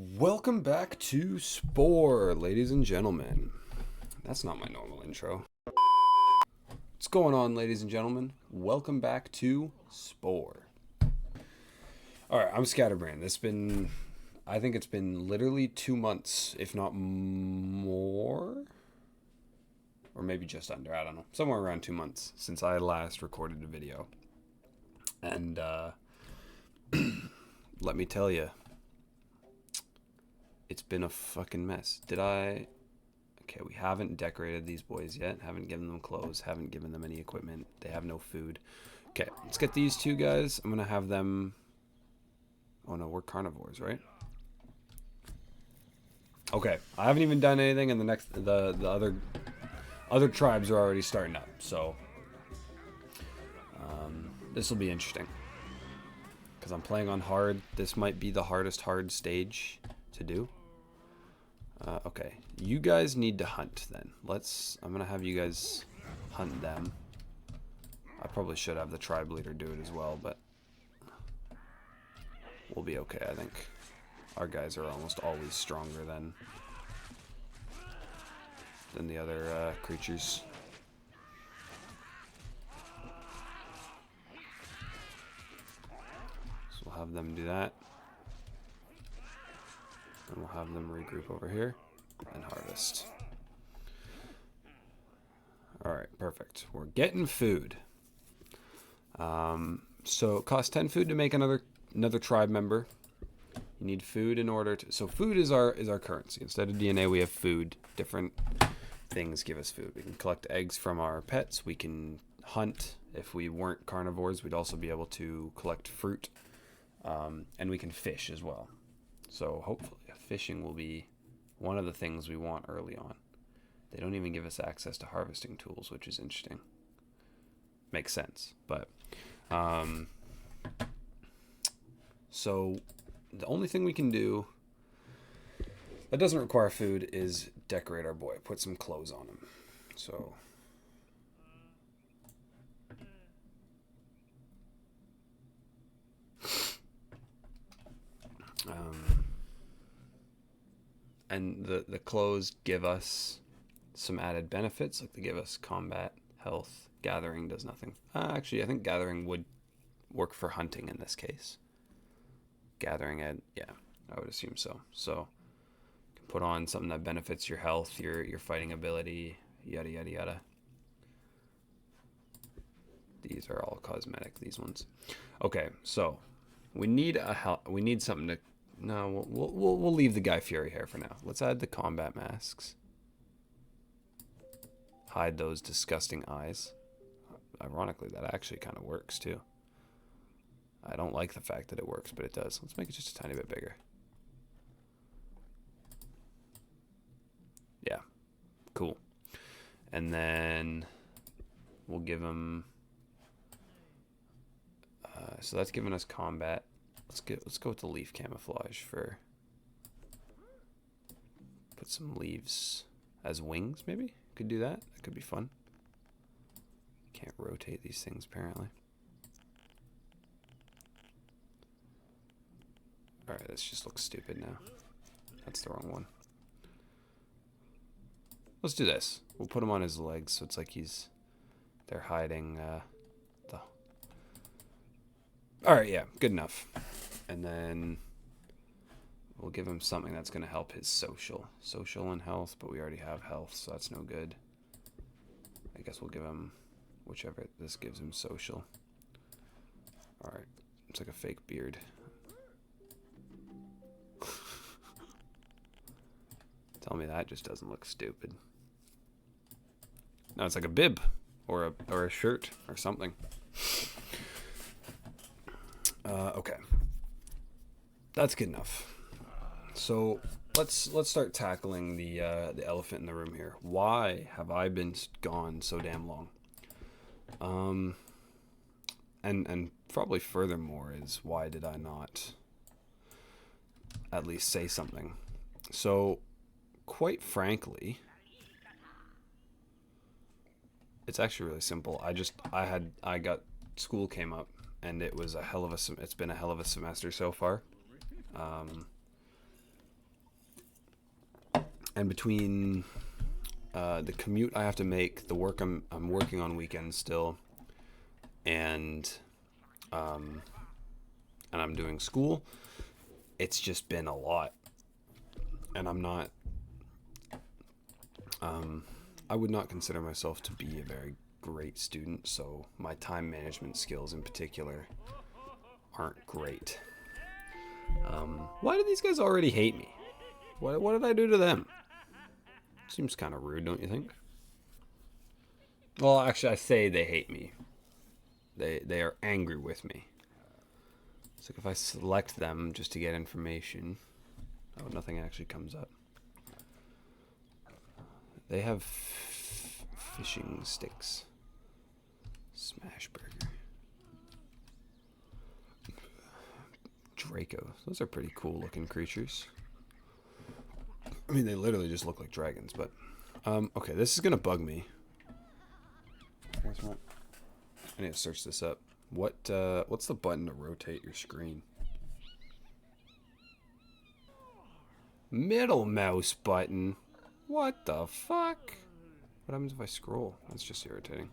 Welcome back to Spore, ladies and gentlemen. That's not my normal intro. What's going on, ladies and gentlemen? Welcome back to Spore. Alright, I'm Scatterbrain. I think it's been literally 2 months, if not more. Or maybe just under, I don't know. Somewhere around 2 months since I last recorded a video. And, let me tell you, it's been a fucking mess. Okay, we haven't decorated these boys yet. Haven't given them clothes. Haven't given them any equipment. They have no food. Okay, let's get these two guys. I'm going to have them... Oh no, we're carnivores, right? Okay, I haven't even done anything, and the other tribes are already starting up, so... this will be interesting. Because I'm playing on hard. This might be the hardest hard stage to do. Okay, you guys need to hunt then. I'm gonna have you guys hunt them. I probably should have the tribe leader do it as well, but we'll be okay, I think. Our guys are almost always stronger than the other creatures. So we'll have them do that. And we'll have them regroup over here and harvest. Alright, perfect. We're getting food. So it costs 10 food to make another tribe member. You need food in order to... So food is our currency. Instead of DNA, we have food. Different things give us food. We can collect eggs from our pets. We can hunt. If we weren't carnivores, we'd also be able to collect fruit. And we can fish as well. So hopefully fishing will be one of the things we want early on. They don't even give us access to harvesting tools, which is interesting. Makes sense. But so the only thing we can do that doesn't require food is decorate our boy. Put some clothes on him. So and the clothes give us some added benefits, like they give us combat, health. Gathering does nothing. Actually, I think gathering would work for hunting in this case. Gathering, yeah, I would assume so. So, you can put on something that benefits your health, your fighting ability, yada yada yada. These are all cosmetic. These ones. Okay, so we need something to. No, we'll leave the Guy Fury hair for now. Let's add the combat masks. Hide those disgusting eyes. Ironically, that actually kind of works too. I don't like the fact that it works, but it does. Let's make it just a tiny bit bigger. Yeah, cool. And then we'll give him. So that's giving us combat. Let's go with the leaf camouflage for. Put some leaves as wings, maybe. Could do that. That could be fun. Can't rotate these things apparently. Alright, this just looks stupid now. That's the wrong one. Let's do this. We'll put him on his legs so it's like they're hiding the... Alright, yeah, good enough. And then we'll give him something that's going to help his social and health, but we already have health, so that's no good. I guess we'll give him whichever this gives him social. Alright, it's like a fake beard. Tell me that just doesn't look stupid. No, it's like a bib or a shirt or something. Okay, that's good enough. So let's start tackling the elephant in the room here. Why have I been gone so damn long? And probably furthermore is why did I not at least say something? So quite frankly, it's actually really simple. I got school came up and it was it's been a hell of a semester so far. And between the commute I have to make, the work I'm working on weekends still, and I'm doing school, it's just been a lot. And I'm not, I would not consider myself to be a very great student, so my time management skills in particular aren't great. Why do these guys already hate me? What did I do to them? Seems kind of rude, don't you think? Well, actually, I say they hate me. They are angry with me. So if I select them just to get information, oh, nothing actually comes up. They have fishing sticks. Smash burger. Draco. Those are pretty cool looking creatures. I mean, they literally just look like dragons, but... okay, this is going to bug me. Where's my... I need to search this up. What's the button to rotate your screen? Middle mouse button? What the fuck? What happens if I scroll? That's just irritating.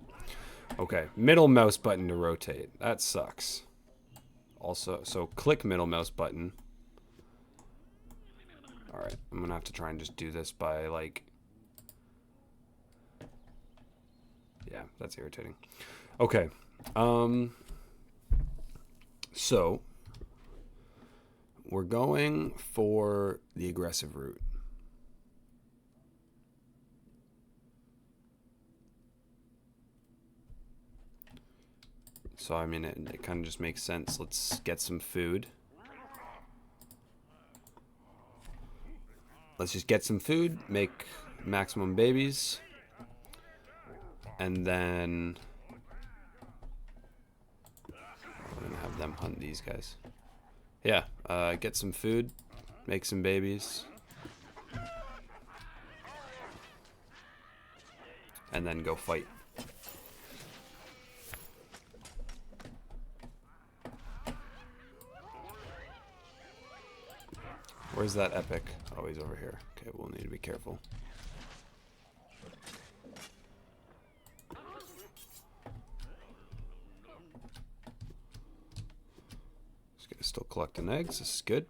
Okay, middle mouse button to rotate. That sucks. Also, so click middle mouse button. Alright, I'm gonna have to try and just do this by, like... Yeah, that's irritating. Okay, so... we're going for the aggressive route. So, I mean, it kind of just makes sense. Let's get some food. Let's just get some food, make maximum babies, and then I'm gonna have them hunt these guys. Yeah, get some food, make some babies, and then go fight. Where's that epic? Oh, he's over here. Okay, we'll need to be careful. This guy's still collecting eggs. This is good.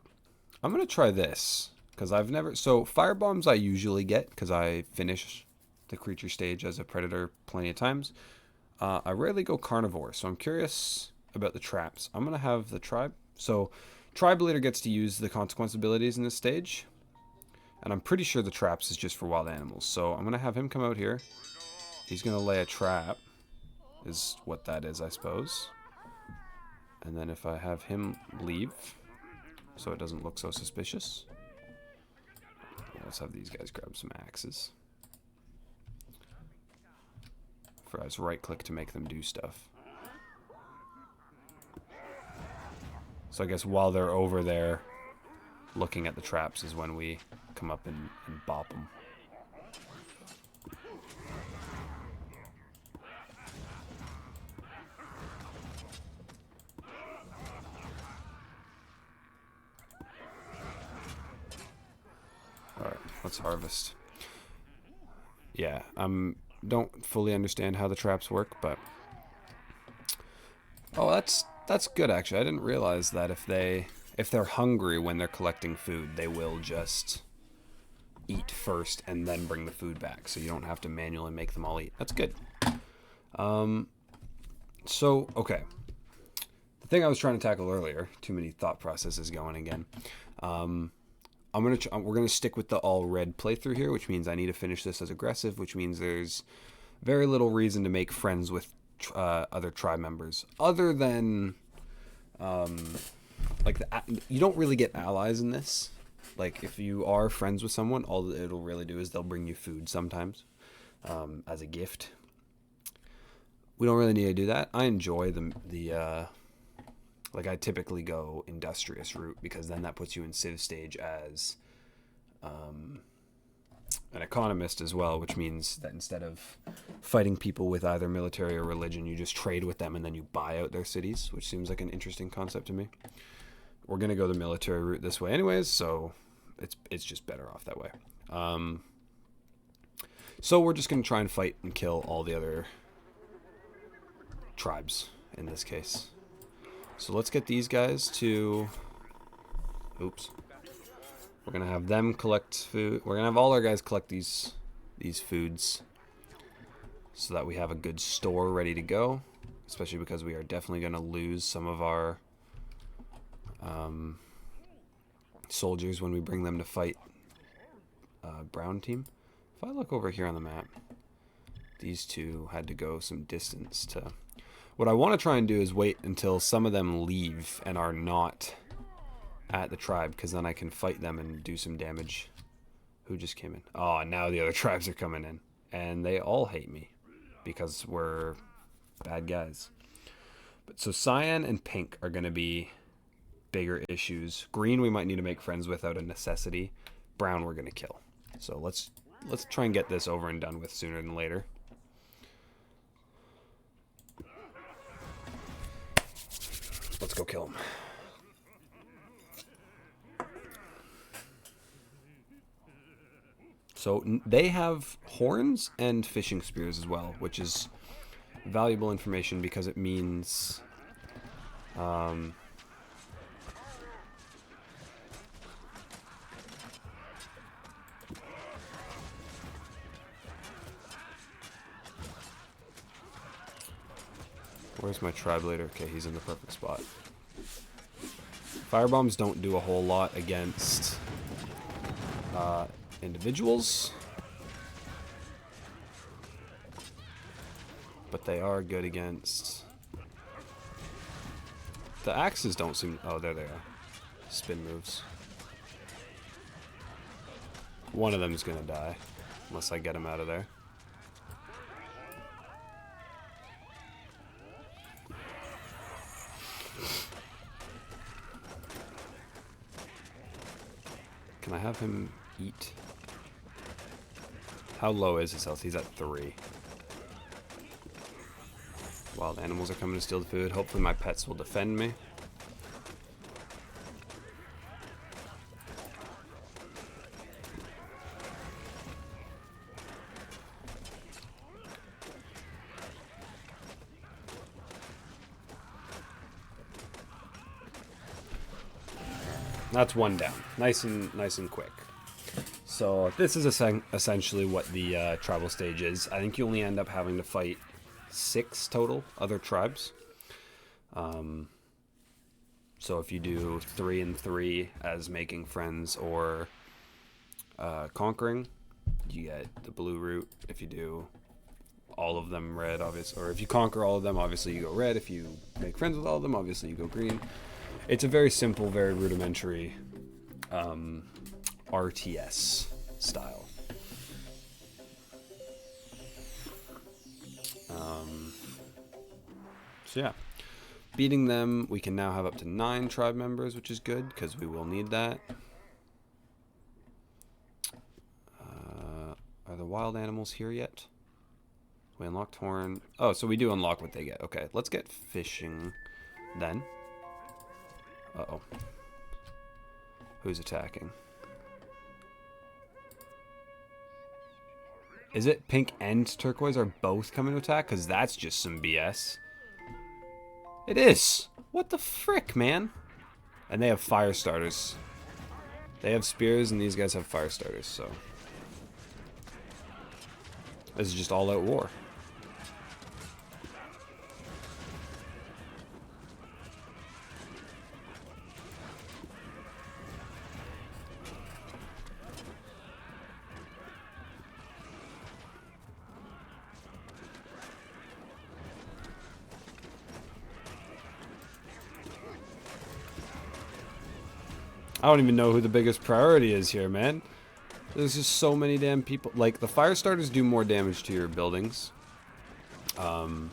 I'm gonna try this because I've never. So fire bombs I usually get because I finish the creature stage as a predator plenty of times. I rarely go carnivore, so I'm curious about the traps. I'm gonna have the tribe. So tribe leader gets to use the consequence abilities in this stage. And I'm pretty sure the traps is just for wild animals. So I'm going to have him come out here. He's going to lay a trap. Is what that is, I suppose. And then if I have him leave, so it doesn't look so suspicious. Let's have these guys grab some axes. For us, right click to make them do stuff. So I guess while they're over there looking at the traps is when we come up and bop them. Alright, let's harvest. Yeah, don't fully understand how the traps work, but... Oh, that's good, actually. I didn't realize that if they're hungry when they're collecting food, they will just eat first and then bring the food back, so you don't have to manually make them all eat. That's good. So, okay. The thing I was trying to tackle earlier, too many thought processes going again. We're gonna stick with the all red playthrough here, which means I need to finish this as aggressive, which means there's very little reason to make friends with other tribe members, other than like you don't really get allies in this. Like if you are friends with someone, all it'll really do is they'll bring you food sometimes as a gift. We don't really need to do that. I enjoy the like I typically go industrious route because then that puts you in civ stage as an economist as well, which means that instead of fighting people with either military or religion, you just trade with them and then you buy out their cities, which seems like an interesting concept to me. We're gonna go the military route this way anyways, so it's just better off that way. So we're just going to try and fight and kill all the other tribes in this case. So let's get these guys to... Oops. We're going to have them collect food. We're going to have all our guys collect these foods so that we have a good store ready to go. Especially because we are definitely going to lose some of our soldiers when we bring them to fight brown team. If I look over here on the map, these two had to go some distance to... What I want to try and do is wait until some of them leave and are not at the tribe, because then I can fight them and do some damage. Who just came in? Oh, now the other tribes are coming in. And they all hate me because we're bad guys. But so cyan and pink are going to be bigger issues. Green we might need to make friends with out of necessity. Brown we're going to kill. So let's try and get this over and done with sooner than later. Let's go kill him. So they have horns and fishing spears as well, which is valuable information because it means where's my tribe leader? Okay, he's in the perfect spot. Firebombs don't do a whole lot against individuals, but they are good against... The axes don't seem... Oh, there they are. Spin moves. One of them is going to die, unless I get him out of there. Can I have him eat? How low is his health? He's at 3. Wild animals are coming to steal the food. Hopefully my pets will defend me. That's one down. Nice and quick. So this is essentially what the tribal stage is. I think you only end up having to fight 6 total other tribes. So if you do 3 and 3 as making friends or conquering, you get the blue route. If you do all of them red, obviously, or if you conquer all of them, obviously you go red. If you make friends with all of them, obviously you go green. It's a very simple, very rudimentary RTS style. So yeah, beating them, we can now have up to 9 tribe members, which is good because we will need that. Are the wild animals here yet? We unlocked horn. Oh, so we do unlock what they get. Okay, let's get fishing then. Uh-oh. Who's attacking? Is it pink and turquoise are both coming to attack? Because that's just some BS. It is! What the frick, man? And they have fire starters. They have spears and these guys have fire starters, so... This is just all-out war. I don't even know who the biggest priority is here, man. There's just so many damn people. Like, the fire starters do more damage to your buildings. Born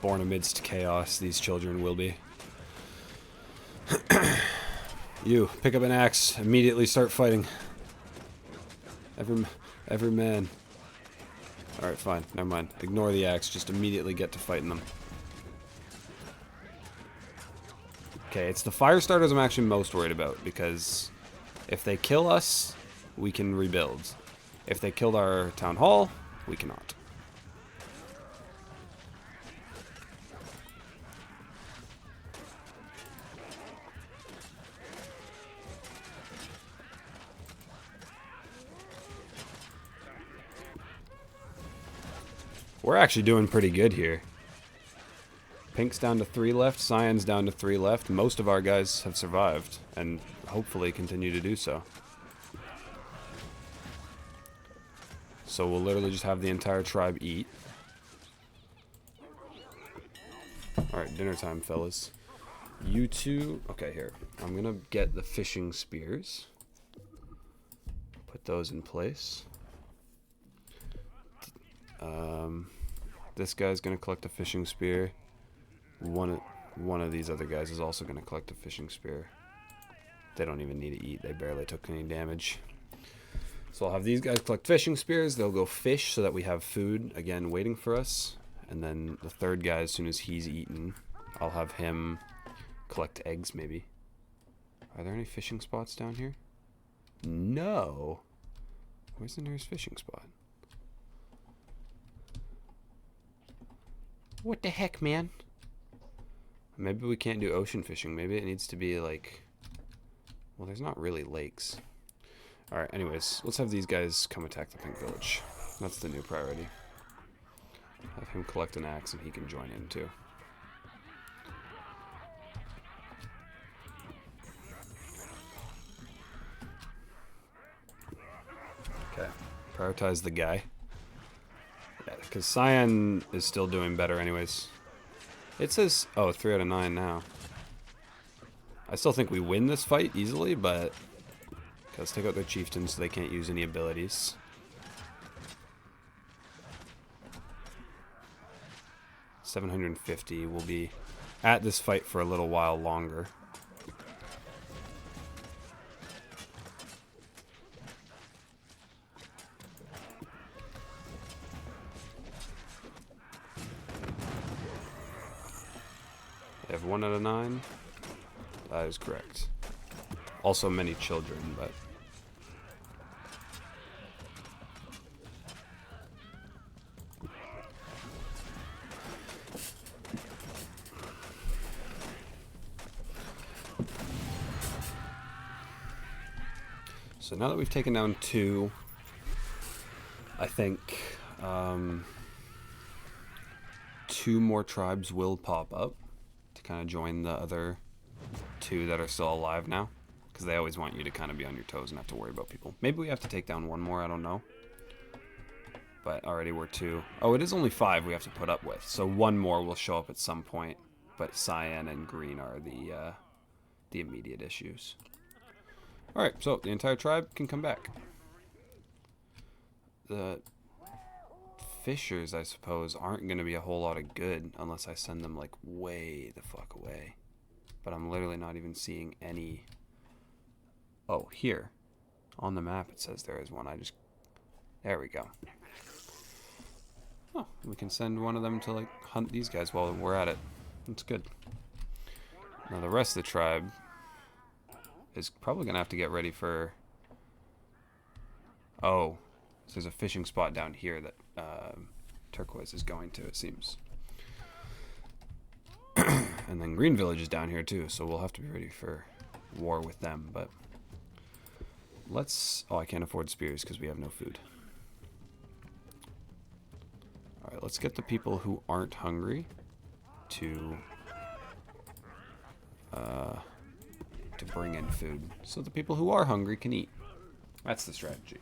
amidst chaos, these children will be. You, pick up an axe, immediately start fighting. Every man. Alright, fine, never mind. Ignore the axe, just immediately get to fighting them. Okay, it's the fire starters I'm actually most worried about, because if they kill us, we can rebuild. If they killed our town hall, we cannot. We're actually doing pretty good here. Pink's down to 3 left, Cyan's down to 3 left. Most of our guys have survived, and hopefully continue to do so. So we'll literally just have the entire tribe eat. Alright, dinner time, fellas. You two... Okay, here. I'm gonna get the fishing spears. Put those in place. This guy's gonna collect a fishing spear. One of these other guys is also gonna collect a fishing spear. They don't even need to eat. They barely took any damage. So I'll have these guys collect fishing spears. They'll go fish so that we have food, again, waiting for us. And then the third guy, as soon as he's eaten, I'll have him collect eggs, maybe. Are there any fishing spots down here? No. Where's the nearest fishing spot? What the heck, man? Maybe we can't do ocean fishing. Maybe it needs to be like... Well, there's not really lakes. Alright, anyways, let's have these guys come attack the Pink Village. That's the new priority. Have him collect an axe and he can join in too. Okay, prioritize the guy. Yeah, because Cyan is still doing better anyways. It says, oh, 3 out of 9 now. I still think we win this fight easily, but... Okay, let's take out their chieftains so they can't use any abilities. $750 will be at this fight for a little while longer. They have 1 out of 9. That is correct. Also many children, but... So now that we've taken down 2, I think 2 more tribes will pop up to kind of join the other 2 that are still alive now. Because they always want you to kind of be on your toes and have to worry about people. Maybe we have to take down 1 more, I don't know. But already we're 2. Oh, it is only 5 we have to put up with. So 1 more will show up at some point. But cyan and green are the immediate issues. Alright, so the entire tribe can come back. The fishers, I suppose, aren't going to be a whole lot of good unless I send them, like, way the fuck away. But I'm literally not even seeing any... Oh, here. On the map it says there is one. There we go. Oh, we can send one of them to, like, hunt these guys while we're at it. That's good. Now the rest of the tribe is probably going to have to get ready for... Oh, so there's a fishing spot down here that Turquoise is going to, it seems. And then Green Village is down here too, so we'll have to be ready for war with them, but... Let's... Oh, I can't afford spears because we have no food. Alright, let's get the people who aren't hungry to bring in food, so the people who are hungry can eat. That's the strategy.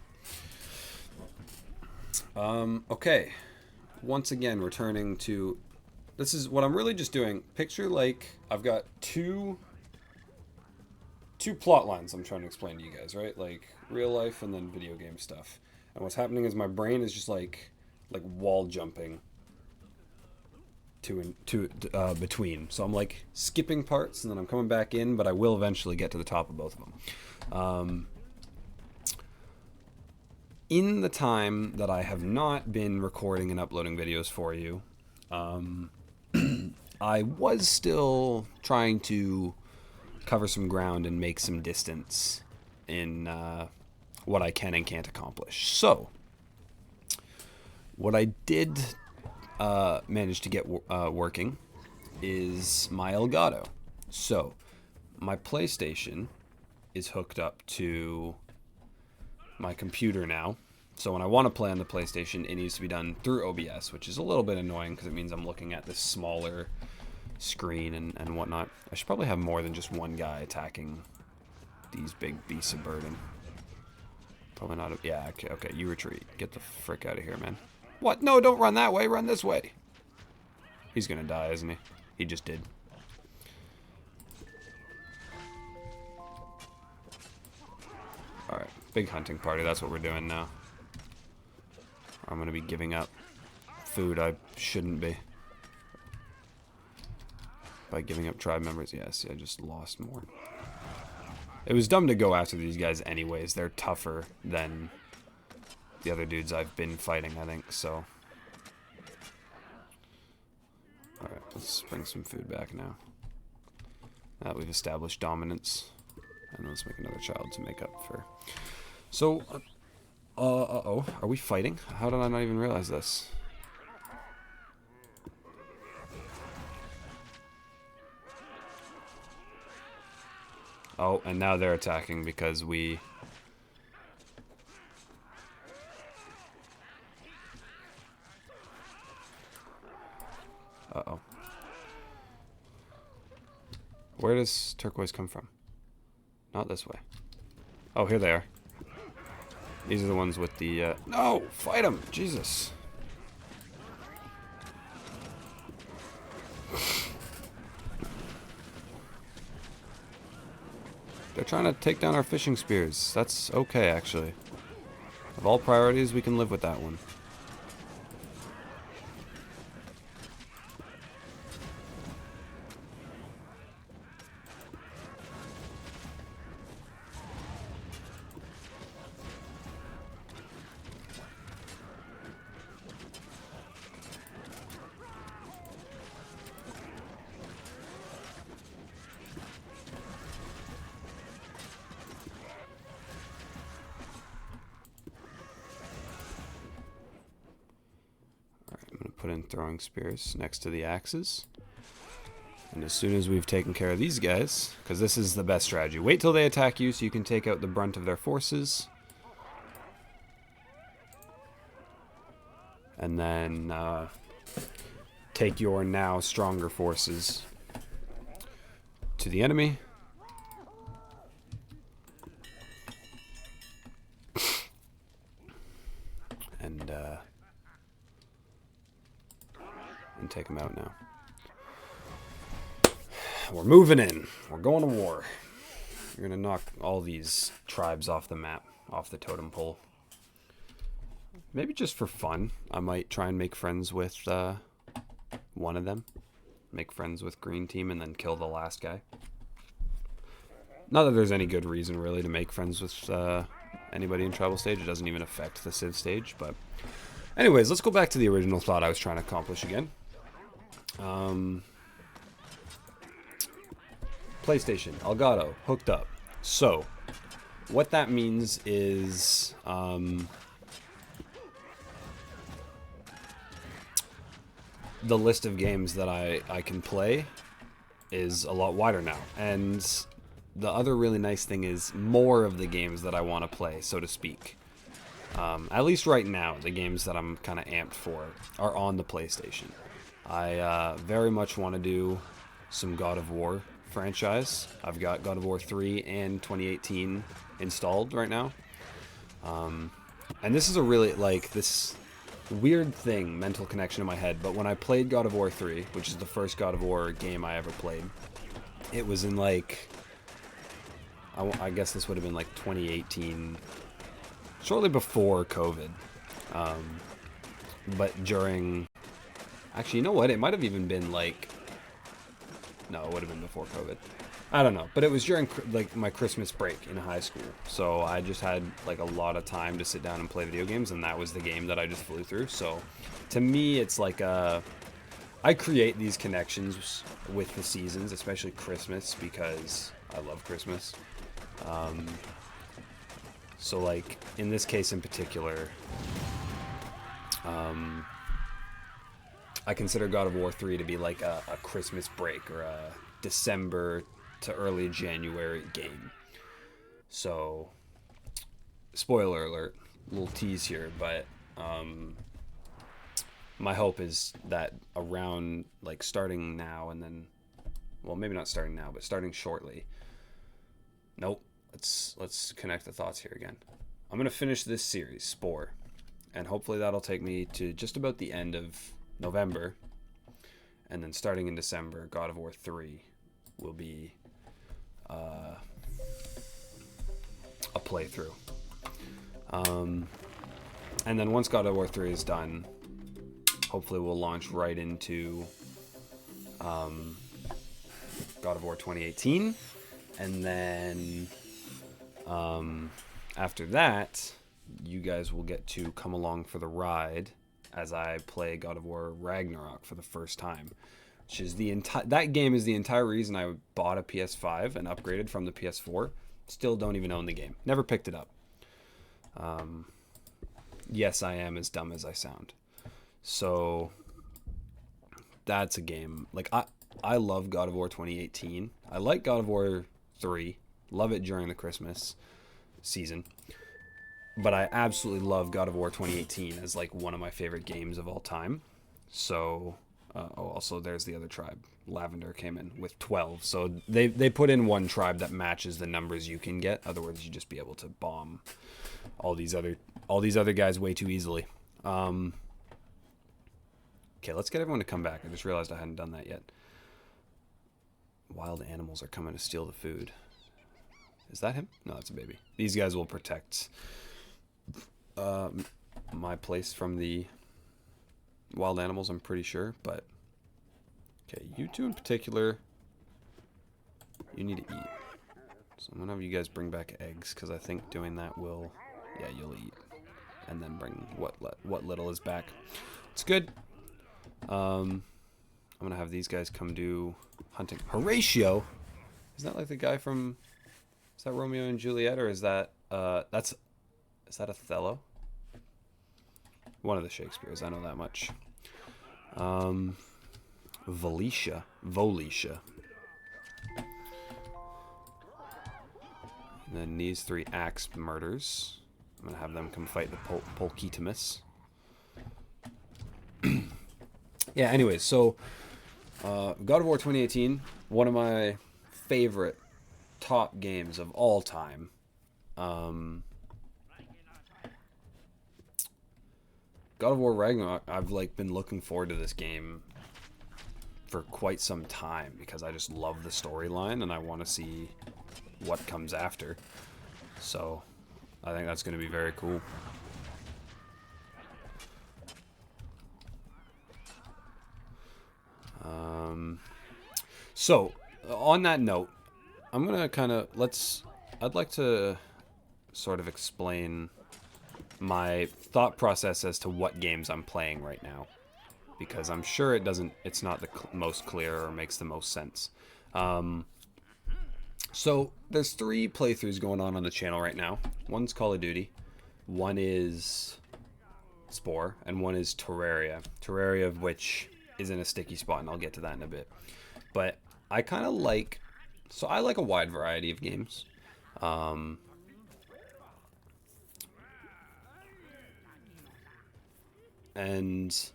Okay. Once again, returning to... This is what I'm really just doing. Picture, like, I've got two plot lines I'm trying to explain to you guys, right? Like, real life and then video game stuff. And what's happening is my brain is just, like wall jumping between. So I'm like skipping parts and then I'm coming back in, but I will eventually get to the top of both of them. In the time that I have not been recording and uploading videos for you, I was still trying to cover some ground and make some distance in what I can and can't accomplish. So, what I did manage to get working is my Elgato. So, my PlayStation is hooked up to my computer now. So when I want to play on the PlayStation, it needs to be done through OBS, which is a little bit annoying because it means I'm looking at this smaller screen and whatnot. I should probably have more than just one guy attacking these big beasts of burden. Probably not. Yeah, okay, you retreat. Get the frick out of here, man. What? No, don't run that way. Run this way. He's gonna die, isn't he? He just did. Alright, big hunting party. That's what we're doing now. I'm gonna be giving up food I shouldn't be. By giving up tribe members. Yes, I just lost more. It was dumb to go after these guys anyways. They're tougher than the other dudes I've been fighting, I think, so. Alright, let's bring some food back now. Now that we've established dominance. And let's make another child to make up for... So, uh-oh. Are we fighting? How did I not even realize this? Oh, and now they're attacking because we... Uh-oh. Where does turquoise come from? Not this way. Oh, here they are. These are the ones with the, No! Fight them! Jesus. They're trying to take down our fishing spears. That's okay, actually. Of all priorities, we can live with that one. Put in throwing spears next to the axes. And as soon as we've taken care of these guys, because this is the best strategy, wait till they attack you so you can take out the brunt of their forces. And then take your now stronger forces to the enemy. And take them out now. We're moving in. We're going to war. We're going to knock all these tribes off the map, off the totem pole. Maybe just for fun, I might try and make friends with one of them. Make friends with green team and then kill the last guy. Not that there's any good reason really to make friends with anybody in tribal stage. It doesn't even affect the Civ stage, but... Anyways, let's go back to the original thought I was trying to accomplish again. PlayStation, Elgato, hooked up. So, what that means is, the list of games that I can play is a lot wider now. And the other really nice thing is more of the games that I want to play, so to speak. At least right now, the games that I'm kind of amped for are on the PlayStation. I very much want to do some God of War franchise. I've got God of War 3 and 2018 installed right now. And this is a really, like, this weird thing, mental connection in my head, but when I played God of War 3, which is the first God of War game I ever played, it was in, like, I guess this would have been, like, 2018, shortly before COVID. But during... Actually, you know what? It might have even been, like... No, it would have been before COVID. I don't know. But it was during, like, my Christmas break in high school. So I just had, like, a lot of time to sit down and play video games, and that was the game that I just flew through. So to me, it's like a I create these connections with the seasons, especially Christmas, because I love Christmas. So like in this case in particular, I consider God of War 3 to be like a Christmas break or a December to early January game. So, spoiler alert, little tease here, but my hope is that around like starting now and then, well, maybe not starting now, but starting shortly. Nope. Let's connect the thoughts here again. I'm gonna finish this series, Spore, and hopefully that'll take me to just about the end of November, and then starting in December, God of War 3 will be a playthrough. And then once God of War 3 is done, hopefully we'll launch right into God of War 2018, and then after that, you guys will get to come along for the ride as I play God of War Ragnarok for the first time, which is that game is the entire reason I bought a PS5 and upgraded from the PS4. Still don't even own the game. Never picked it up. Yes, I am as dumb as I sound. So that's a game. Like I love God of War 2018. I like God of War 3. Love it during the Christmas season. But I absolutely love God of War 2018 as like one of my favorite games of all time. So, also there's the other tribe. Lavender came in with 12. So they put in one tribe that matches the numbers you can get. Otherwise, you'd just be able to bomb all these other guys way too easily. Okay, let's get everyone to come back. I just realized I hadn't done that yet. Wild animals are coming to steal the food. Is that him? No, that's a baby. These guys will protect my place from the wild animals, I'm pretty sure, but okay, you two in particular, you need to eat. So I'm gonna have you guys bring back eggs, because I think doing that will, yeah, you'll eat, and then bring what little is back. It's good. I'm gonna have these guys come do hunting. Horatio, isn't that like the guy from? Is that Romeo and Juliet, or is that is that Othello? One of the Shakespeares, I know that much. Volisha. And then these 3 axe murders. I'm gonna have them come fight the Polketimus. Yeah. Anyways, so God of War 2018, one of my favorite top games of all time. God of War Ragnarok, I've like been looking forward to this game for quite some time because I just love the storyline and I want to see what comes after. So I think that's going to be very cool. So on that note, I'm gonna I'd like to sort of explain my thought process as to what games I'm playing right now, because I'm sure it's not the most clear or makes the most sense. So there's 3 playthroughs going on the channel right now. One's Call of Duty, one is Spore, and one is Terraria. Terraria, of which is in a sticky spot, and I'll get to that in a bit. But I kind of like, so I like a wide variety of games. And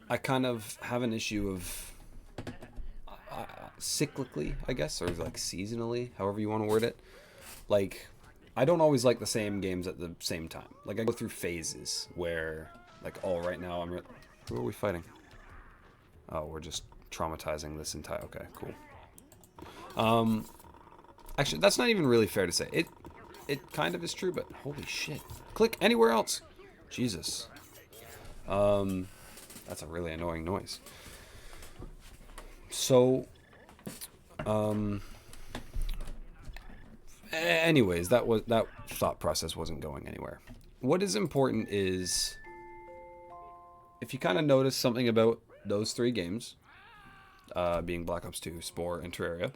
I kind of have an issue of cyclically, I guess, or like seasonally, however you want to word it. Like, I don't always like the same games at the same time. Like, I go through phases where, like, oh, right now who are we fighting? Oh, we're just traumatizing this entire... Okay, cool. Actually, that's not even really fair to say. It kind of is true, but holy shit. Click anywhere else. Jesus. That's a really annoying noise. So, anyways, that thought process wasn't going anywhere. What is important is if you kind of notice something about those three games, being Black Ops 2, Spore, and Terraria,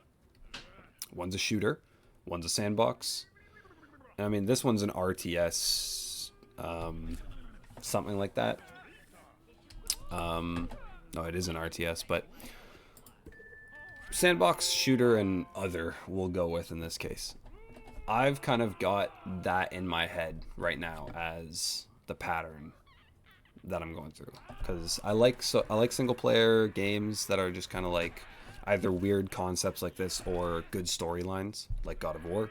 one's a shooter, one's a sandbox. And I mean, this one's an RTS, something like that. No, it is an RTS, but sandbox, shooter, and other we'll go with in this case. I've kind of got that in my head right now as the pattern that I'm going through, because I like single player games that are just kind of like either weird concepts like this or good storylines like God of War.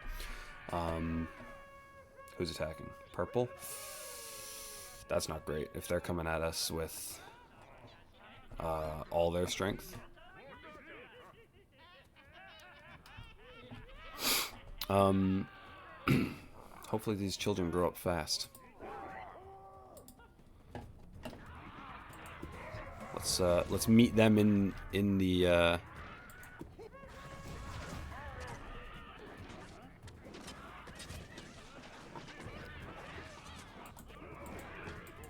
Who's attacking? Purple? That's not great if they're coming at us with all their strength. Hopefully these children grow up fast. Let's meet them in the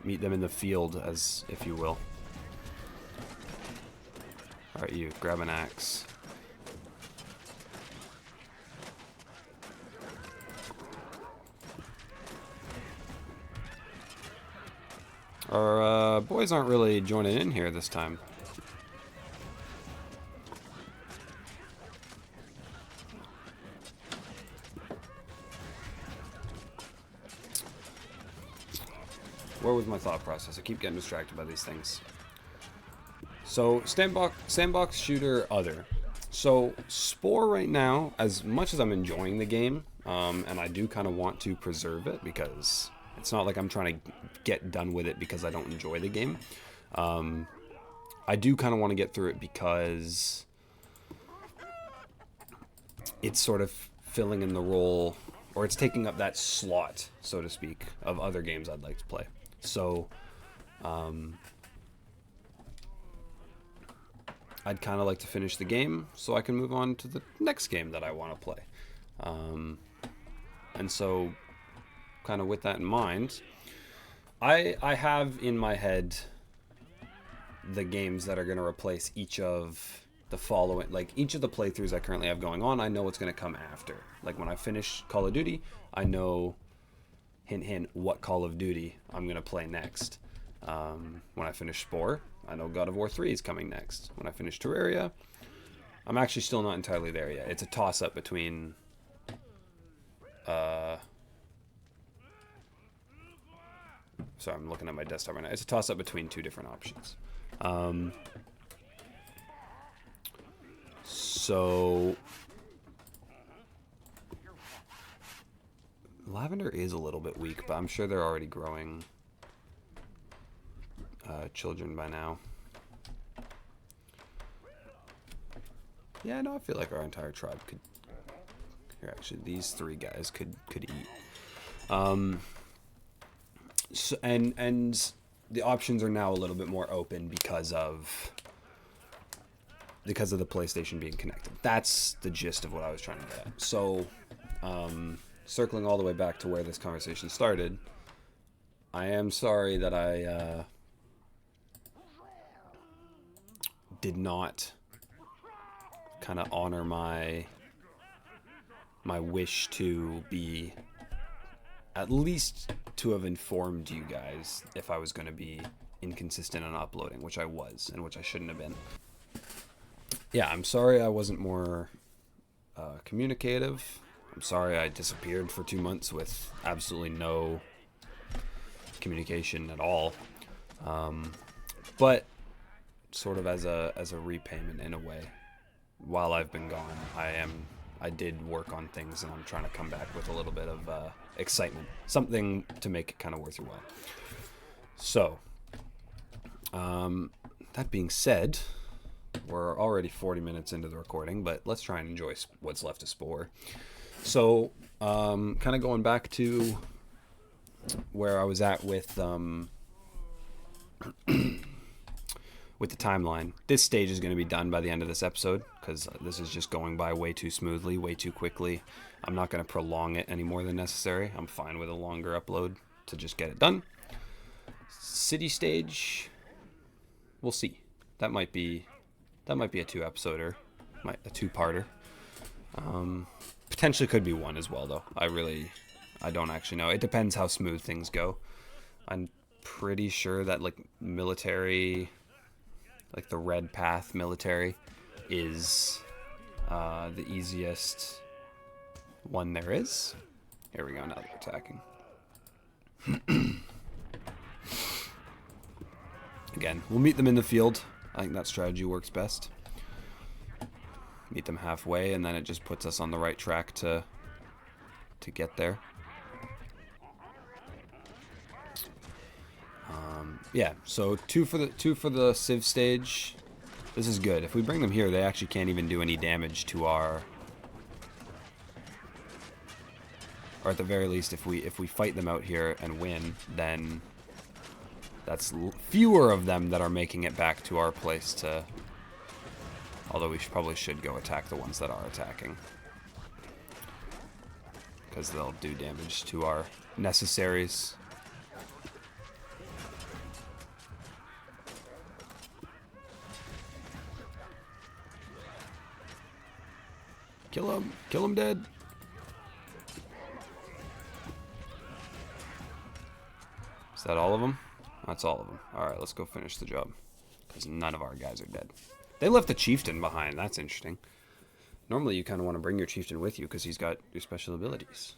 meet them in the field, as if you will. All right, you grab an axe. Our boys aren't really joining in here this time. Where was my thought process? I keep getting distracted by these things. So, sandbox, shooter, other. So, Spore right now, as much as I'm enjoying the game, and I do kind of want to preserve it because it's not like I'm trying to get done with it because I don't enjoy the game. I do kind of want to get through it because it's sort of filling in the role, or it's taking up that slot, so to speak, of other games I'd like to play. So, I'd kind of like to finish the game so I can move on to the next game that I want to play. And so, kind of with that in mind, I have in my head the games that are going to replace each of the following, like each of the playthroughs I currently have going on. I know what's going to come after. Like when I finish Call of Duty, I know, hint hint, what Call of Duty I'm going to play next. When I finish Spore, I know God of War 3 is coming next. When I finish Terraria, I'm actually still not entirely there yet. It's a toss-up between sorry, I'm looking at my desktop right now. It's a toss-up between two different options. So Lavender is a little bit weak, but I'm sure they're already growing children by now. Yeah, no, I feel like our entire tribe could. Here, actually, these three guys could eat. So, and the options are now a little bit more open because of the PlayStation being connected. That's the gist of what I was trying to get at. So, circling all the way back to where this conversation started, I am sorry that I did not kind of honor my wish to be, at least to have informed you guys if I was going to be inconsistent on uploading, which I was, and which I shouldn't have been. Yeah, I'm sorry I wasn't more communicative. I'm sorry I disappeared for 2 months with absolutely no communication at all. But sort of as a repayment in a way, while I've been gone, I did work on things, and I'm trying to come back with a little bit of excitement, something to make it kind of worth your while. So, that being said, we're already 40 minutes into the recording, but let's try and enjoy what's left of Spore. So, kind of going back to where I was at with with the timeline. This stage is going to be done by the end of this episode, because this is just going by way too smoothly, way too quickly. I'm not going to prolong it any more than necessary. I'm fine with a longer upload to just get it done. City stage, We'll see. That might be a 2-episoder, a 2-parter. Potentially could be 1 as well, though. I don't actually know. It depends how smooth things go. I'm pretty sure that like military, like the red path military, is the easiest one there is. Here we go. Now they're attacking. Again, we'll meet them in the field. I think that strategy works best. Meet them halfway, and then it just puts us on the right track to get there. Yeah, so two for the Civ stage. This is good. If we bring them here, they actually can't even do any damage to our. Or at the very least, if we fight them out here and win, then that's fewer of them that are making it back to our place to. Although we probably should go attack the ones that are attacking, because they'll do damage to our necessaries. Kill him! Kill him dead! Is that all of them? That's all of them. Alright, let's go finish the job. Because none of our guys are dead. They left the chieftain behind. That's interesting. Normally you kind of want to bring your chieftain with you because he's got your special abilities.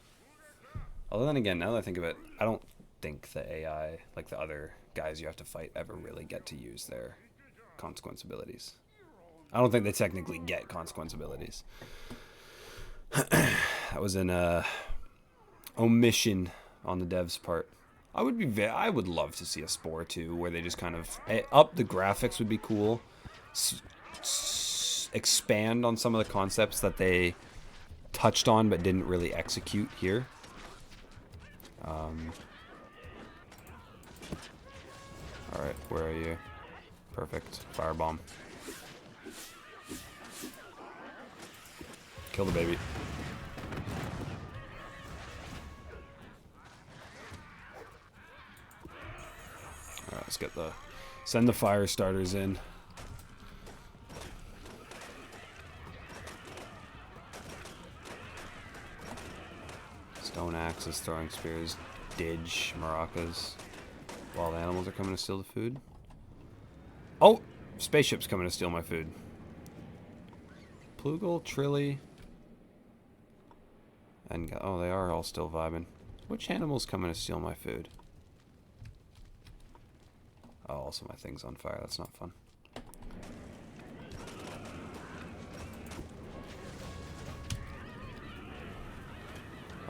Although then again, now that I think of it, I don't think the AI, like the other guys you have to fight, ever really get to use their consequence abilities. I don't think they technically get consequence abilities. That was an omission on the devs' part. I would love to see a Spore 2 where they just kind of up the graphics would be cool. Expand on some of the concepts that they touched on but didn't really execute here. Alright, where are you? Perfect. Firebomb. Kill the baby. Alright, let's send the fire starters in. Stone axes, throwing spears, didge, maracas. Wild animals are coming to steal the food. Oh! Spaceship's coming to steal my food. Plugal, Trilly. And oh, they are all still vibing. Which animal's coming to steal my food? Oh, also my thing's on fire. That's not fun.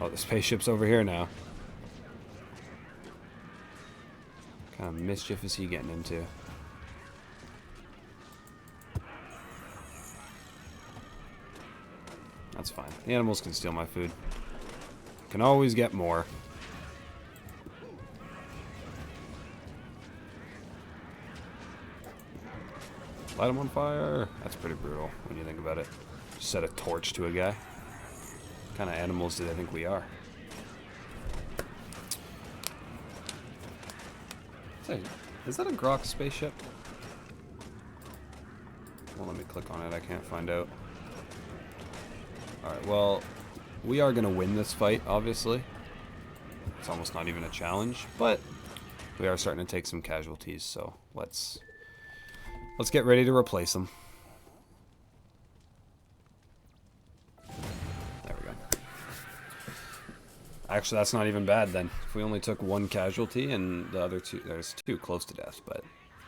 Oh, the spaceship's over here now. What kind of mischief is he getting into? That's fine. The animals can steal my food. Can always get more. Light him on fire. That's pretty brutal when you think about it. Just set a torch to a guy. What kind of animals do they think we are? Is that a Grok spaceship? Well, let me click on it. I can't find out. Alright, well, we are going to win this fight, obviously. It's almost not even a challenge, but we are starting to take some casualties, so let's get ready to replace them. There we go. Actually, that's not even bad then. If we only took 1 casualty and the other 2, there's 2 close to death, but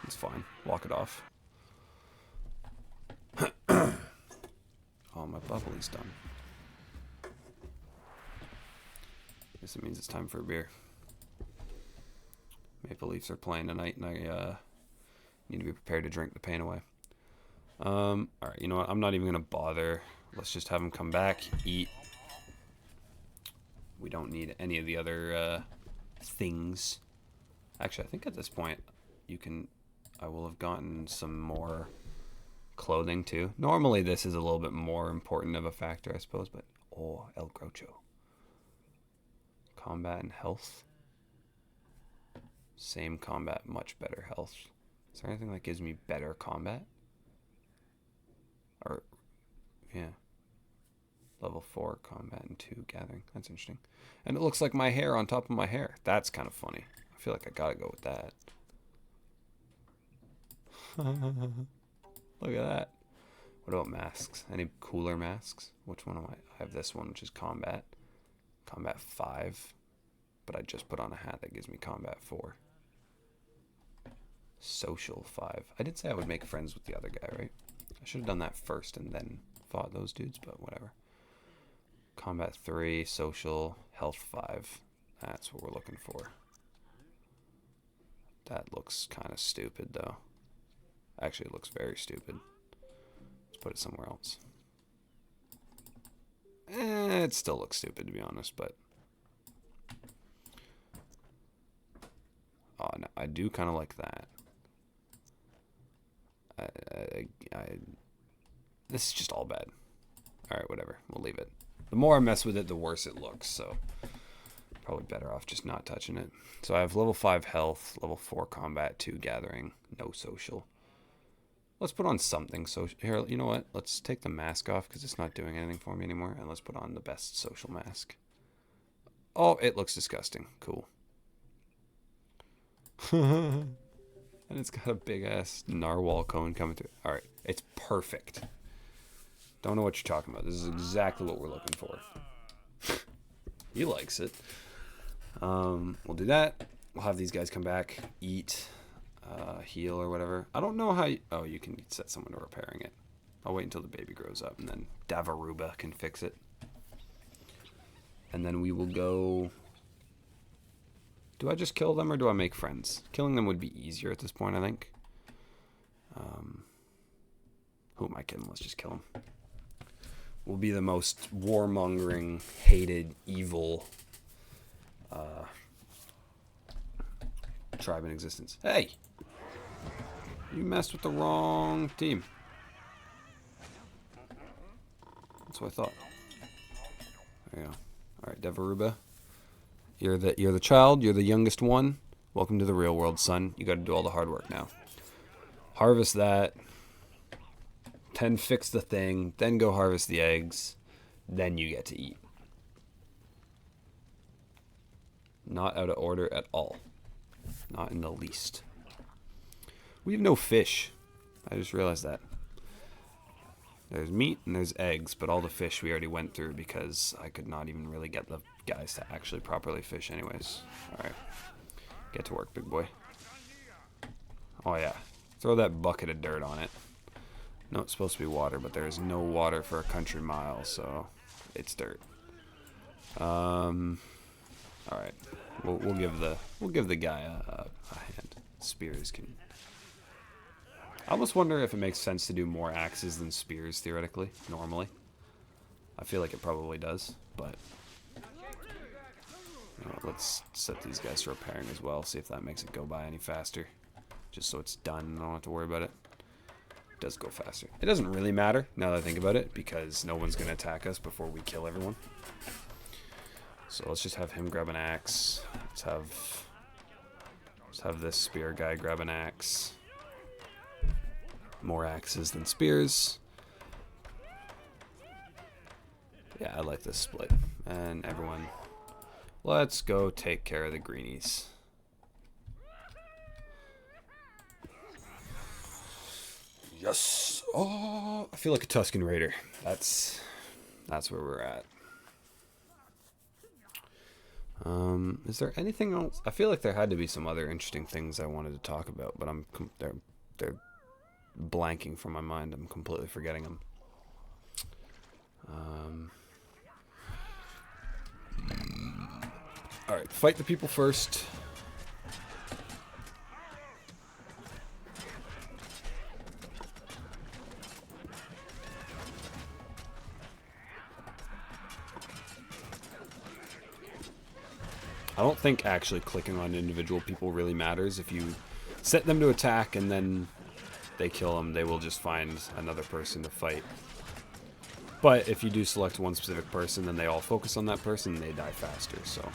it's fine. Walk it off. Oh, my bubbly's done. Guess it means it's time for a beer. Maple Leafs are playing tonight, and I need to be prepared to drink the pain away. Alright, you know what? I'm not even going to bother. Let's just have him come back, eat. We don't need any of the other things. Actually, I think at this point, I will have gotten some more clothing too. Normally this is a little bit more important of a factor, I suppose, but oh, El Groucho. Combat and health. Same combat, much better health. Is there anything that gives me better combat? Or, yeah. Level 4 combat and 2 gathering. That's interesting. And it looks like my hair on top of my hair. That's kind of funny. I feel like I gotta go with that. Look at that. What about masks? Any cooler masks? Which one am I? I have this one, which is combat. Combat 5. But I just put on a hat that gives me combat 4. Social 5. I did say I would make friends with the other guy, right? I should have done that first and then fought those dudes, but whatever. Combat 3, social, health 5. That's what we're looking for. That looks kind of stupid, though. Actually, it looks very stupid. Let's put it somewhere else. It still looks stupid, to be honest, but... Oh, no, I do kind of like that. This is just all bad. Alright, whatever. We'll leave it. The more I mess with it, the worse it looks, so... Probably better off just not touching it. So I have level 5 health, level 4 combat, 2 gathering, no social. Let's put on something social. Here, you know what? Let's take the mask off because it's not doing anything for me anymore. And let's put on the best social mask. Oh, it looks disgusting. Cool. And it's got a big ass narwhal cone coming through. Alright, it's perfect. Don't know what you're talking about. This is exactly what we're looking for. He likes it. We'll do that. We'll have these guys come back, eat, heal or whatever. I don't know how you... Oh, you can set someone to repairing it. I'll wait until the baby grows up and then Davaruba can fix it. And then we will go... Do I just kill them or do I make friends? Killing them would be easier at this point, I think. Who am I kidding? Let's just kill him. We'll be the most warmongering, hated, evil tribe in existence. Hey! You messed with the wrong team. That's what I thought. There you go. Alright, Devaruba. You're the child, you're the youngest one. Welcome to the real world, son. You gotta do all the hard work now. Harvest that. 10 fix the thing, then go harvest the eggs, then you get to eat. Not out of order at all. Not in the least. We have no fish. I just realized that. There's meat and there's eggs, but all the fish we already went through because I could not even really get the guys to actually properly fish anyways. Alright. Get to work, big boy. Oh yeah. Throw that bucket of dirt on it. No, it's supposed to be water, but there is no water for a country mile, so it's dirt. All right, we'll give the guy a hand. Spears can. I almost wonder if it makes sense to do more axes than spears theoretically, normally. I feel like it probably does, but you know, let's set these guys to repairing as well. See if that makes it go by any faster, just so it's done and I don't have to worry about it. Does go faster. It doesn't really matter now that I think about it because no one's gonna attack us before we kill everyone. So let's just have him grab an axe. Let's have this spear guy grab an axe. More axes than spears. Yeah, I like this split. And everyone, let's go take care of the greenies. Yes. Oh, I feel like a Tuscan Raider. That's where we're at. Is there anything else? I feel like there had to be some other interesting things I wanted to talk about, but they're blanking from my mind. I'm completely forgetting them. All right, fight the people first. I don't think actually clicking on individual people really matters. If you set them to attack and then they kill them, they will just find another person to fight. But if you do select one specific person, then they all focus on that person and they die faster, so.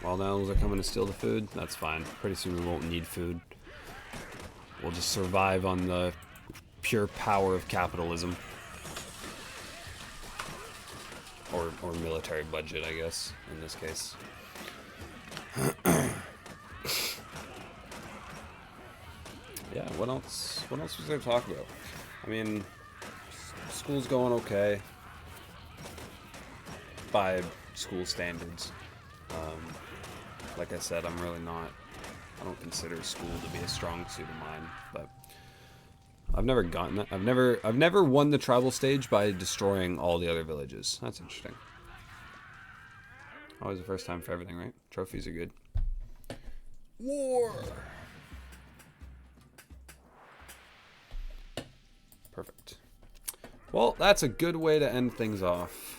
Wild animals are coming to steal the food. That's fine. Pretty soon we won't need food. We'll just survive on the pure power of capitalism. Or military budget, I guess, in this case. Yeah, what else was there to talk about? I mean, school's going okay. By school standards. Like I said, I'm really not... I don't consider school to be a strong suit of mine, but... I've never gotten that. I've never won the tribal stage by destroying all the other villages. That's interesting. Always the first time for everything, right? Trophies are good. War! Perfect. Well, that's a good way to end things off.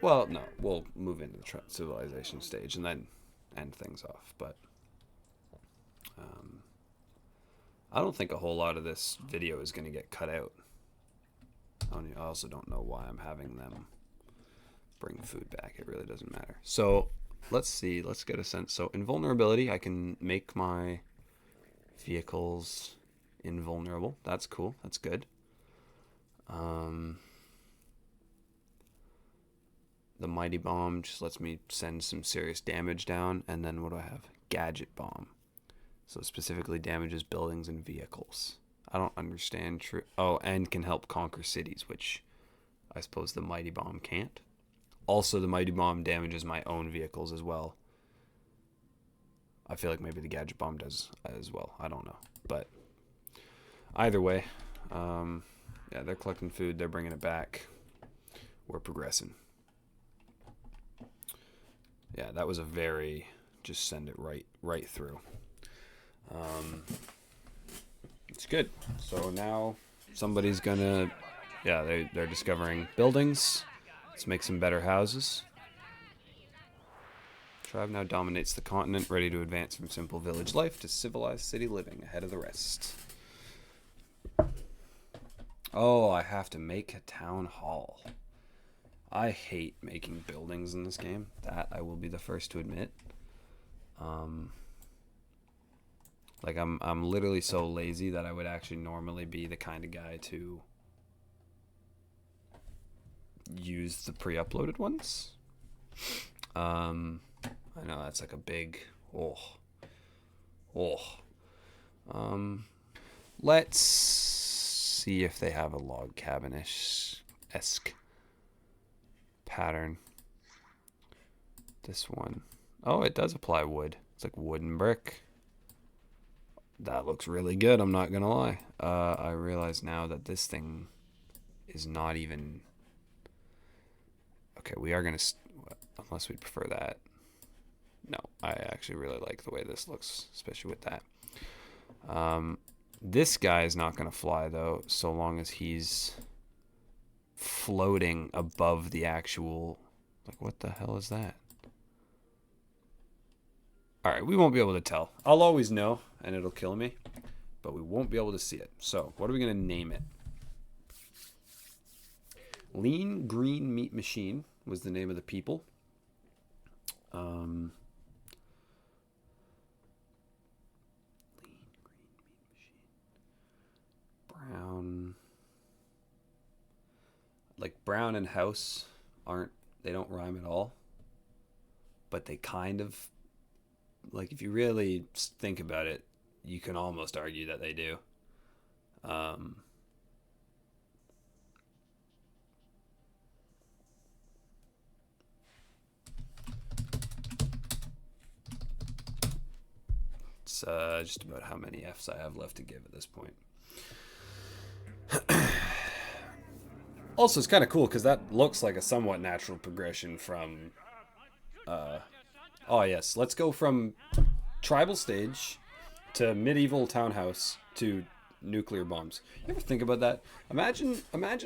Well, no. We'll move into the civilization stage and then end things off. But I don't think a whole lot of this video is going to get cut out. I also don't know why I'm having them bring food back. It really doesn't matter. So let's see. Let's get a sense. So invulnerability, I can make my vehicles invulnerable. That's cool. That's good. The mighty bomb just lets me send some serious damage down. And then what do I have? Gadget bomb. So specifically damages buildings and vehicles. I don't understand. Oh, and can help conquer cities, which I suppose the mighty bomb can't. Also, the mighty bomb damages my own vehicles as well. I feel like maybe the gadget bomb does as well. I don't know. But either way, yeah, they're collecting food. They're bringing it back. We're progressing. Yeah, that was a very... Just send it right through. It's good. So now somebody's gonna... Yeah, they're discovering buildings. Let's make some better houses. Tribe now dominates the continent, ready to advance from simple village life to civilized city living, ahead of the rest. Oh, I have to make a town hall. I hate making buildings in this game. That I will be the first to admit. Like I'm literally so lazy that I would actually normally be the kind of guy to use the pre-uploaded ones. I know that's like a big let's see if they have a log cabin-esque pattern. This one. Oh, it does apply wood. It's like wood and brick. That looks really good, I'm not gonna lie. I realize now that this thing is not even... Okay, we are gonna... Unless we prefer that. No, I actually really like the way this looks, especially with that. This guy is not gonna fly, though, so long as he's floating above the actual... Like, what the hell is that? Alright, we won't be able to tell. I'll always know, and it'll kill me, but we won't be able to see it. So, what are we going to name it? Lean Green Meat Machine was the name of the people. Lean Green Meat Machine. Brown. Like, brown and house they don't rhyme at all. But they kind of... Like, if you really think about it, you can almost argue that they do. It's just about how many Fs I have left to give at this point. Also, it's kind of cool because that looks like a somewhat natural progression from... Oh, yes. Let's go from tribal stage to medieval townhouse to nuclear bombs. You ever think about that? Imagine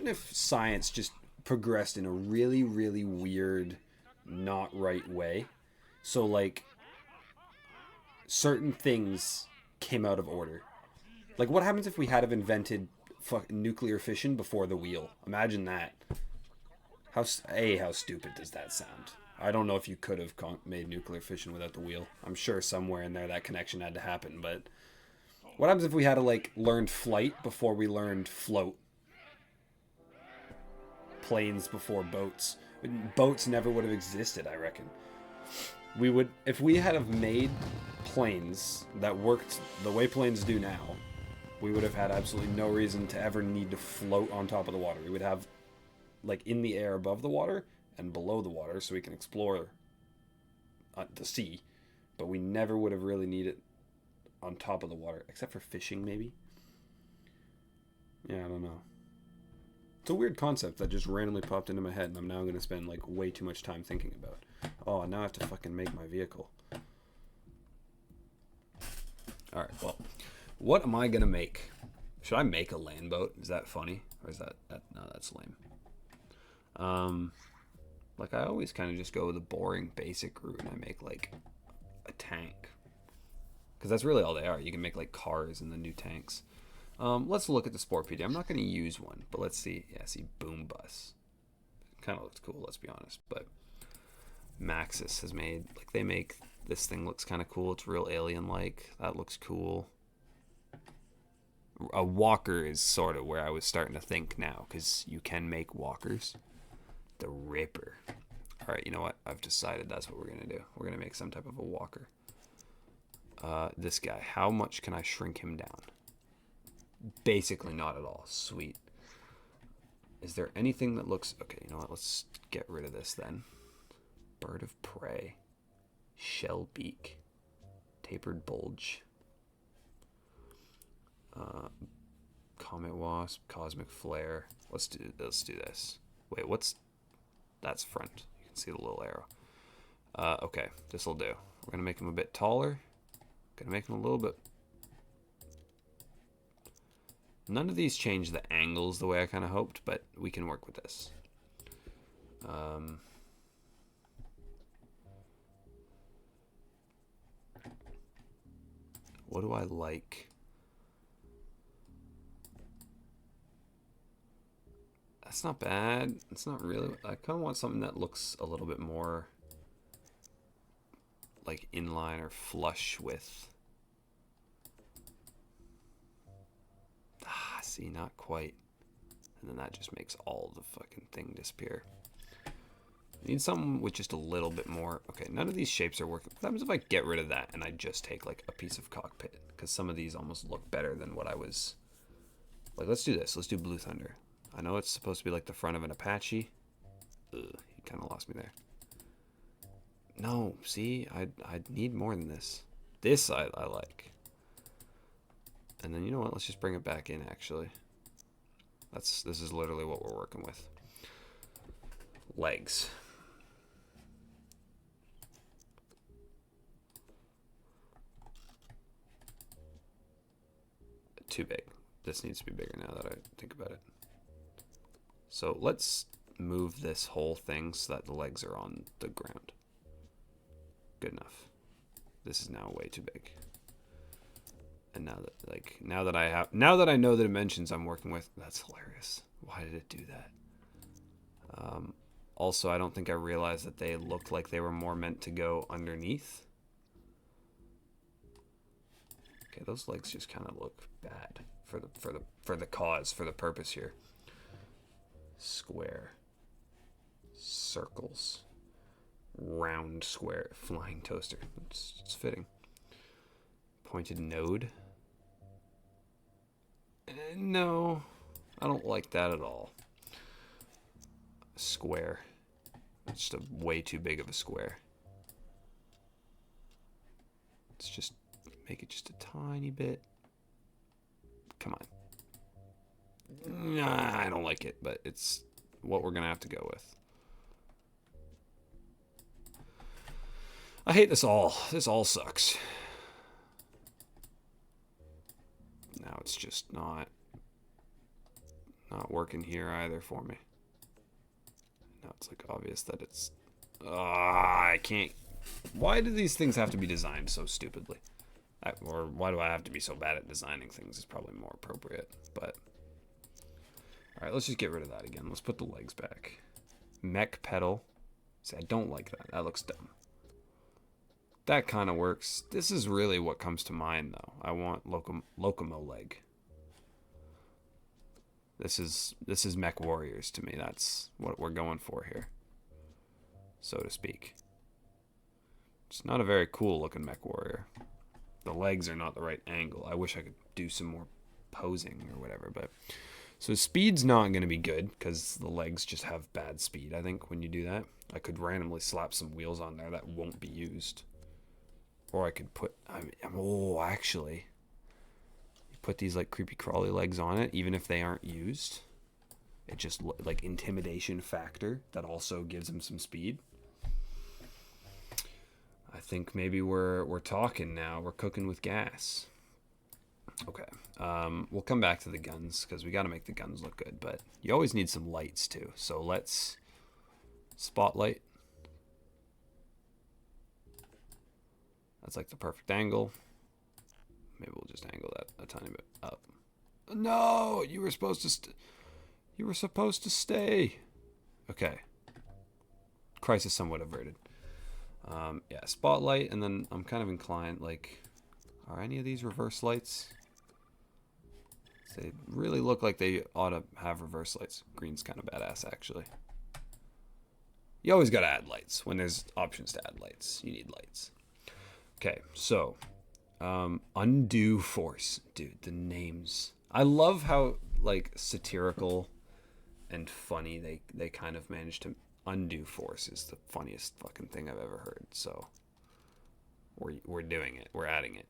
if science just progressed in a really, really weird, not right way. So, like, certain things came out of order. Like, what happens if we had have invented nuclear fission before the wheel? Imagine that. How stupid does that sound? I don't know if you could have made nuclear fission without the wheel. I'm sure somewhere in there that connection had to happen, but what happens if we had to, like, learn flight before we learned float? Planes before boats. Boats never would have existed, I reckon. We would, if we had have made planes that worked the way planes do now, we would have had absolutely no reason to ever need to float on top of the water. We would have, like, in the air above the water and below the water so we can explore the sea, but we never would have really needed on top of the water, except for fishing, maybe. Yeah, I don't know. It's a weird concept that just randomly popped into my head, and I'm now going to spend, like, way too much time thinking about. Oh, now I have to fucking make my vehicle. Alright, well, what am I going to make? Should I make a land boat? Is that funny? Or is that no, that's lame. Like, I always kind of just go with a boring, basic route, and I make, like, a tank. Because that's really all they are. You can make, like, cars and the new tanks. Let's look at the Spore PD. I'm not going to use one, but let's see. Yeah, see, Boom Bus. Kind of looks cool, let's be honest. But Maxis has made, like, they make, this thing looks kind of cool. It's real alien-like. That looks cool. A walker is sort of where I was starting to think now, because you can make walkers. The Ripper. All right, you know what? I've decided that's what we're going to do. We're going to make some type of a walker. This guy, how much can I shrink him down? Basically not at all. Sweet. Is there anything that looks... Okay, you know what? Let's get rid of this then. Bird of prey. Shell beak. Tapered bulge. Comet wasp. Cosmic flare. Let's do this. Wait, what's... That's front. You can see the little arrow. Okay, this'll do. We're going to make him a bit taller. Going to make him a little bit... None of these change the angles the way I kind of hoped, but we can work with this. What do I like? That's not bad. It's not really... I kind of want something that looks a little bit more like inline or flush with... See, not quite. And then that just makes all the fucking thing disappear. I need something with just a little bit more... Okay, none of these shapes are working. What happens if I get rid of that and I just take, like, a piece of cockpit? Because some of these almost look better than what I was... Like, let's do this. Let's do Blue Thunder. I know it's supposed to be like the front of an Apache. Ugh, he kind of lost me there. No, see? I need more than this. This I like. And then, you know what? Let's just bring it back in, actually. This is literally what we're working with. Legs. Too big. This needs to be bigger now that I think about it. So let's move this whole thing so that the legs are on the ground. Good enough. This is now way too big. And now that I know the dimensions I'm working with, that's hilarious. Why did it do that? Also, I don't think I realized that they looked like they were more meant to go underneath. Okay, those legs just kind of look bad for the purpose here. Square, circles, round square, flying toaster. It's fitting. Pointed node. No, I don't like that at all. Square. It's just way too big of a square. Let's just make it just a tiny bit. Come on. Nah, I don't like it, but it's what we're gonna have to go with. I hate this all. This all sucks. Now it's just not working here either for me. Now it's like obvious that it's... I can't... Why do these things have to be designed so stupidly? Or why do I have to be so bad at designing things is probably more appropriate, but... Alright, let's just get rid of that again. Let's put the legs back. Mech pedal. See, I don't like that. That looks dumb. That kind of works. This is really what comes to mind, though. I want Locomo leg. This is Mech Warriors to me. That's what we're going for here, so to speak. It's not a very cool looking Mech Warrior. The legs are not the right angle. I wish I could do some more posing or whatever, but so speed's not going to be good because the legs just have bad speed. I think when you do that, I could randomly slap some wheels on there that won't be used, or I could put actually you put these like creepy crawly legs on it even if they aren't used. It just like intimidation factor that also gives them some speed. I think maybe we're talking now. We're cooking with gas. Okay. We'll come back to the guns because we got to make the guns look good, but you always need some lights too. So let's spotlight. That's like the perfect angle. Maybe we'll just angle that a tiny bit up. No, you were supposed to stay. Okay. Crisis somewhat averted. Yeah, spotlight, and then I'm kind of inclined, like, are any of these reverse lights? They really look like they ought to have reverse lights. Green's kind of badass, actually. You always got to add lights. When there's options to add lights, you need lights. Okay, so, undue force. Dude, the names. I love how, like, satirical and funny they kind of managed to... Undue force is the funniest fucking thing I've ever heard. So we're doing it. We're adding it.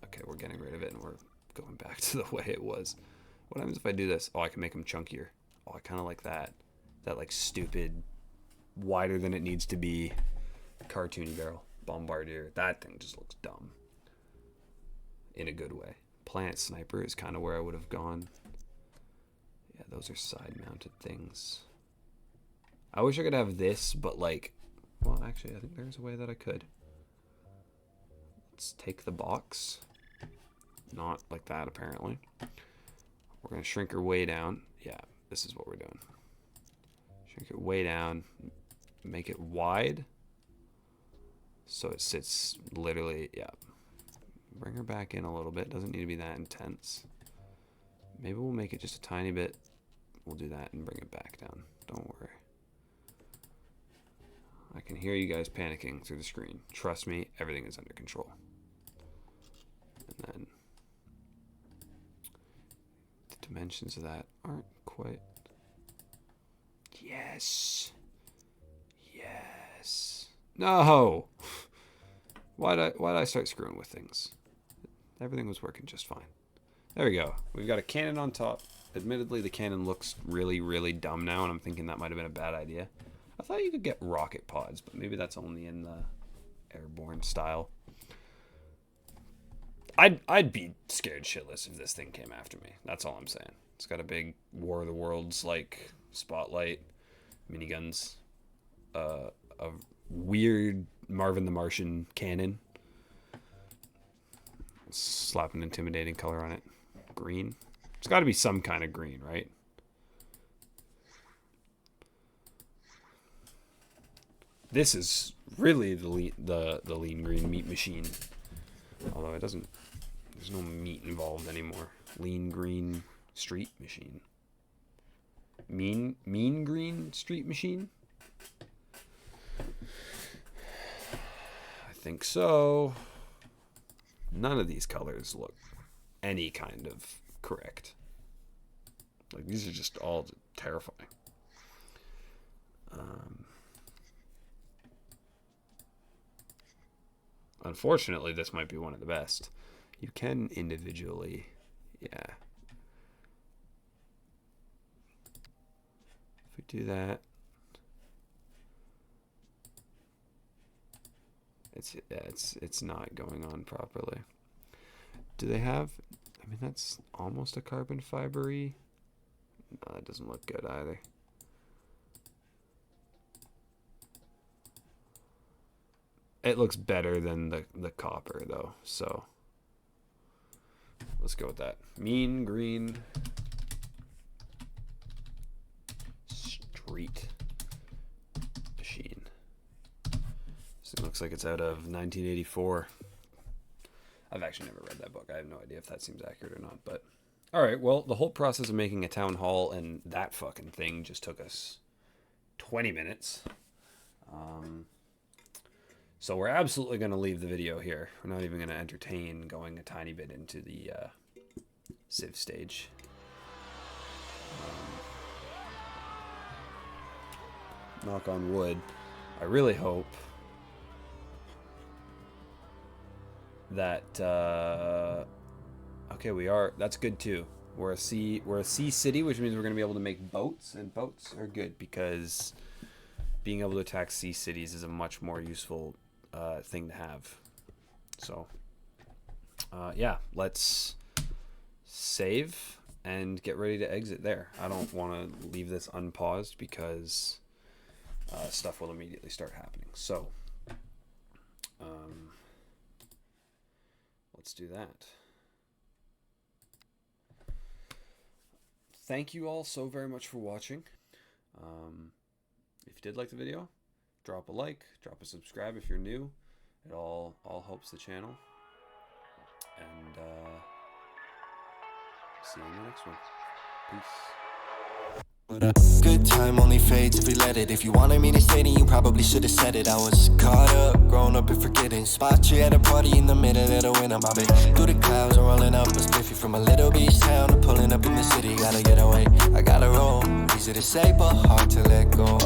Okay, we're getting rid of it, and we're going back to the way it was. What happens if I do this? Oh, I can make them chunkier. Oh, I kind of like that. That like stupid, wider than it needs to be, cartoony barrel bombardier. That thing just looks dumb. In a good way. Planet sniper is kind of where I would have gone. Yeah, those are side-mounted things. I wish I could have this, but like, well, actually, I think there's a way that I could. Let's take the box. Not like that, apparently. We're going to shrink her way down. Yeah, this is what we're doing. Shrink it way down. Make it wide. So it sits literally, yeah. Bring her back in a little bit. Doesn't need to be that intense. Maybe we'll make it just a tiny bit. We'll do that and bring it back down. Don't worry. I can hear you guys panicking through the screen. Trust me, everything is under control. And then the dimensions of that aren't quite... Yes. Yes. No! Why'd I start screwing with things? Everything was working just fine. There we go. We've got a cannon on top. Admittedly, the cannon looks really, really dumb now, and I'm thinking that might have been a bad idea. I thought you could get rocket pods, but maybe that's only in the airborne style. I'd be scared shitless if this thing came after me. That's all I'm saying. It's got a big War of the Worlds like spotlight, miniguns, a weird Marvin the Martian cannon. Slap an intimidating color on it. Green. It's got to be some kind of green, right? This is really the lean green meat machine. Although it doesn't, there's no meat involved anymore. Lean green street machine. Mean green street machine? I think so. None of these colors look any kind of correct. Like, these are just all terrifying. Unfortunately, this might be one of the best. You can individually, yeah. If we do that, it's not going on properly. Do they have? I mean, that's almost a carbon fiber-y. No, that doesn't look good either. It looks better than the copper, though, so let's go with that. Mean green street machine. like it's out of 1984. I've actually never read that book. I have no idea if that seems accurate or not. But all right, well, the whole process of making a town hall and that fucking thing just took us 20 minutes. So we're absolutely going to leave the video here. We're not even going to entertain going a tiny bit into the Civ stage. Knock on wood. I really hope that okay, that's good too. We're a sea city, which means we're going to be able to make boats, and boats are good because being able to attack sea cities is a much more useful thing to have. So yeah, let's save and get ready to exit there. I don't want to leave this unpaused because stuff will immediately start happening. So let's do that. Thank you all so very much for watching. If you did like the video, drop a like, drop a subscribe if you're new. It all helps the channel. And see you in the next one. Peace. But a good time only fades if we let it. If you wanted me to stay, then you probably should have said it. I was caught up, grown up and forgetting. Spot you at a party in the middle of the winter. My bitch through the clouds and rolling up a spliffy from a little beach town to pulling up in the city. Gotta get away, I gotta roll. Easy to say but hard to let go.